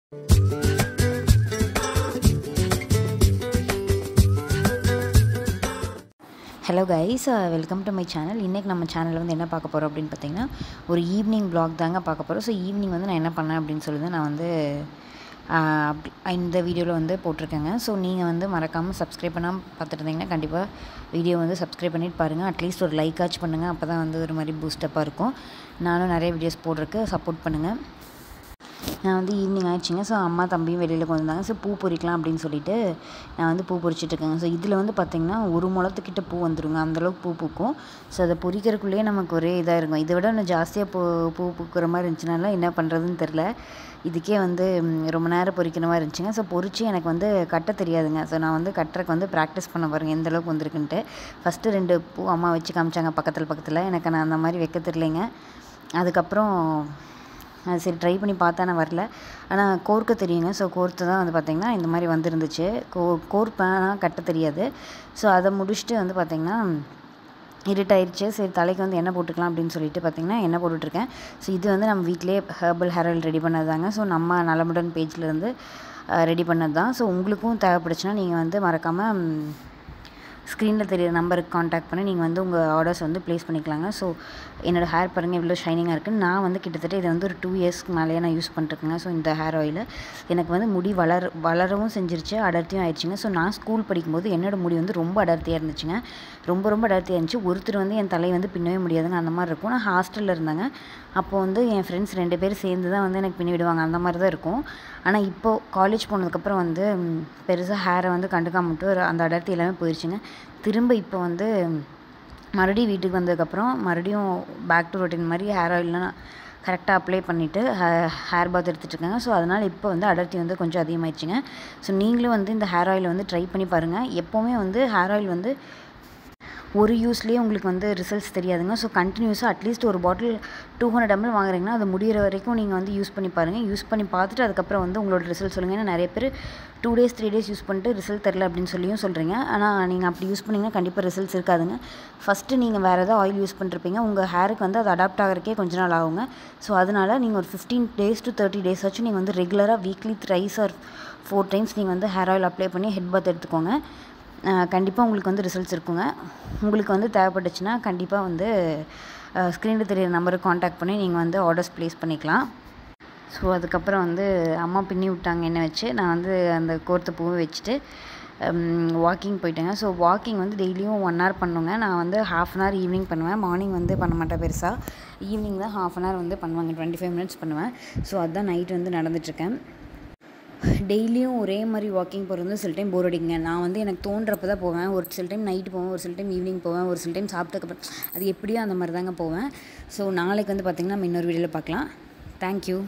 Hello guys, welcome to my channel. இன்றைக்கி நம்ம சேனலில் வந்து என்ன பார்க்க போகிறோம் அப்படின்னு பார்த்தீங்கன்னா, ஒரு ஈவினிங் வ்ளாக் தாங்க பார்க்க போகிறோம். ஸோ ஈவினிங் வந்து நான் என்ன பண்ணேன் அப்படின்னு சொல்லி நான் வந்து இந்த வீடியோவில் வந்து போட்டிருக்கேங்க. ஸோ நீங்கள் வந்து மறக்காமல் சப்ஸ்கிரைப் பண்ணாமல் பார்த்துட்டு இருந்தீங்கன்னா கண்டிப்பாக வீடியோ வந்து சப்ஸ்கிரைப் பண்ணிட்டு பாருங்கள். அட்லீஸ்ட் ஒரு லைக் ஆச்சு பண்ணுங்கள். அப்போ தான் வந்து ஒரு மாதிரி பூஸ்டப்பாக இருக்கும். நானும் நிறைய வீடியோஸ் போட்டிருக்கு, சப்போர்ட் பண்ணுங்கள். நான் வந்து ஈவினிங் ஆயிடுச்சுங்க. ஸோ அம்மா தம்பியும் வெளியில் கொண்டு வந்தாங்க. ஸோ பூ பொறிக்கலாம் அப்படின்னு சொல்லிட்டு நான் வந்து பூ பொறிச்சிட்ருக்கேங்க. ஸோ இதில் வந்து பார்த்திங்கன்னா ஒரு முழத்துக்கிட்ட பூ வந்துடுங்க, அந்தளவுக்கு பூ பூக்கும். ஸோ அதை பொறிக்கிறதுக்குள்ளேயே நமக்கு ஒரே இதாக இருக்கும். இதை விட இன்னும் ஜாஸ்தியாக பூ பூக்கிற மாதிரி இருந்துச்சுனால என்ன பண்ணுறதுன்னு தெரில. இதுக்கே வந்து ரொம்ப நேரம் பொறிக்கிற மாதிரி இருந்துச்சுங்க. ஸோ பொறிச்சு எனக்கு வந்து கட்ட தெரியாதுங்க. ஸோ நான் வந்து கட்டுறக்கு வந்து ப்ராக்டிஸ் பண்ண பாருங்கள் எந்தளவுக்கு வந்திருக்குன்ட்டு. ஃபஸ்ட்டு 2 பூ அம்மா வச்சு காமிச்சாங்க பக்கத்தில். எனக்கு நான் அந்த மாதிரி வைக்க தெரியலைங்க. அதுக்கப்புறம் அது சரி ட்ரை பண்ணி பார்த்தா நான் வரல. ஆனால் கோர்க்க தெரியுங்க. ஸோ கோர்த்து தான் வந்து பார்த்திங்கன்னா இந்த மாதிரி வந்துருந்துச்சு. கோர்ப்பேன் கட்ட தெரியாது. ஸோ அதை முடிச்சுட்டு வந்து பார்த்திங்கன்னா இருட்டாயிடுச்சு. சரி தலைக்கு வந்து எண்ணெய் போட்டுக்கலாம் அப்படின்னு சொல்லிட்டு பார்த்திங்கன்னா எண்ணெய் போட்டுட்ருக்கேன். ஸோ இது வந்து நம்ம வீட்டிலே ஹெர்பல் ஹேர் ஆயில் ரெடி பண்ணது தாங்க. ஸோ நம்ம நலமுடன் பேஜ்லேருந்து ரெடி பண்ணது தான். ஸோ உங்களுக்கும் தேவைப்படுச்சுன்னா நீங்கள் வந்து மறக்காமல் ஸ்க்ரீனில் தெரியிற நம்பருக்கு காண்டாக்ட் பண்ணி நீங்கள் வந்து உங்கள் ஆர்டர்ஸ் வந்து ப்ளேஸ் பண்ணிக்கலாங்க. ஸோ என்னோடய ஹேர் பாருங்கள் எவ்வளோ ஷைனிங்காக இருக்குன்னு. நான் வந்து கிட்டத்தட்ட இதை வந்து ஒரு 2 இயர்ஸ்க்கு மேலேயே நான் யூஸ் பண்ணிட்டுருக்கேங்க. ஸோ இந்த ஹேர் ஆயில் எனக்கு வந்து முடி வளரவும் செஞ்சிருச்சு, அடர்த்தியும் ஆயிடுச்சுங்க. ஸோ நான் ஸ்கூல் படிக்கும்போது என்னோடய முடி வந்து ரொம்ப அடர்த்தியாக இருந்துச்சுங்க. ரொம்ப அடர்த்தியாக இருந்துச்சு. ஒருத்தர் வந்து என் தலை வந்து பின்னவே முடியாதுங்க, அந்த மாதிரி இருக்கும். நான் ஹாஸ்டலில் இருந்தாங்க. அப்போது வந்து என் ஃப்ரெண்ட்ஸ் 2 பேர் சேர்ந்து தான் வந்து எனக்கு பின்னி விடுவாங்க, அந்த மாதிரி தான் இருக்கும். ஆனால் இப்போது காலேஜ் போனதுக்கப்புறம் வந்து பெருசாக ஹேரை வந்து கண்டுக்காமட்டு அந்த அடர்த்தி எல்லாமே போயிடுச்சுங்க. திரும்ப இப்போ வந்து மறுபடியும் வீட்டுக்கு வந்ததுக்கப்புறம் மறுபடியும் பேக் டு ரொட்டீன் மாதிரி ஹேர் ஆயிலெலாம் கரெக்டாக அப்ளை பண்ணிவிட்டு ஹேர் பாத் எடுத்துகிட்ருக்காங்க. ஸோ அதனால் இப்போ வந்து அடர்த்தி வந்து கொஞ்சம் அதிகமாகிடுச்சுங்க. ஸோ நீங்களும் வந்து இந்த ஹேர் ஆயில் வந்து ட்ரை பண்ணி பாருங்கள். எப்போவுமே வந்து ஹேர் ஆயில் வந்து ஒரு யூஸ்லேயே உங்களுக்கு வந்து ரிசல்ட்ஸ் தெரியாதுங்க. ஸோ கண்டினியூஸாக அட்லீஸ்ட் ஒரு பாட்டில் 200 ml வாங்குறீங்கன்னா அது முடிகிற வரைக்கும் நீங்கள் வந்து யூஸ் பண்ணி பாருங்கள். யூஸ் பண்ணி பார்த்துட்டு அதுக்கப்புறம் வந்து உங்களோட ரிசல்ட் சொல்லுங்கள். ஏன்னா நிறைய பேர் 2 days 3 days யூஸ் பண்ணிட்டு ரிசல்ட் தெரில அப்படின்னு சொல்லியும் சொல்கிறீங்க. ஆனால் நீங்கள் அப்படி யூஸ் பண்ணிங்கன்னா கண்டிப்பாக ரிசல்ட்ஸ் இருக்காதுங்க. ஃபஸ்ட்டு நீங்கள் வேறு ஏதாவது ஆயில் யூஸ் பண்ணிருப்பீங்க, உங்கள் ஹேருக்கு வந்து அது அடாப்ட் ஆகிறக்கே கொஞ்ச நாள் ஆகுங்க. ஸோ அதனால் நீங்கள் ஒரு 15 days to 30 days ஆச்சும் நீங்கள் வந்து ரெகுலராக வீக்லி 3 or 4 times நீங்கள் வந்து ஹேர் ஆயில் அப்ளை பண்ணி ஹெட் பாத் எடுத்துக்கோங்க. கண்டிப்பாக உங்களுக்கு வந்து ரிசல்ட்ஸ் இருக்குங்க. உங்களுக்கு வந்து தேவைப்பட்டுச்சுன்னா கண்டிப்பாக வந்து ஸ்க்ரீனில் தெரியிற நம்பருக்கு காண்டாக்ட் பண்ணி நீங்கள் வந்து ஆர்டர்ஸ் ப்ளேஸ் பண்ணிக்கலாம். ஸோ அதுக்கப்புறம் வந்து அம்மா பின்னி விட்டாங்க எண்ணெய் வச்சு. நான் வந்து அந்த கோர்த்த பூவை வச்சுட்டு வாக்கிங் போயிட்டேங்க. ஸோ வாக்கிங் வந்து டெய்லியும் 1 hour பண்ணுங்க. நான் வந்து 1/2 an hour ஈவினிங் பண்ணுவேன். மார்னிங் வந்து பண்ண மாட்டேன் பெருசாக. ஈவினிங் தான் 1/2 an hour வந்து பண்ணுவாங்க, 25 minutes பண்ணுவேன். ஸோ அதுதான் நைட் வந்து நடந்துட்டுருக்கேன். டெய்லியும் ஒரே மாதிரி வாக்கிங் போகிறது வந்து சில டைம் போர் அடிக்குங்க. நான் வந்து எனக்கு தோன்றப்போ தான் போவேன். ஒரு சில டைம் நைட்டு போவேன், ஒரு சில டைம் ஈவினிங் போவேன், ஒரு சில டைம் சாப்பிட்டதுக்கப்புறம் அது எப்படியோ அந்த மாதிரி தாங்க போவேன். ஸோ நாளைக்கு வந்து பார்த்திங்கன்னா நம்ம இன்னொரு வீடியோவில் பார்க்கலாம். தேங்க்யூ.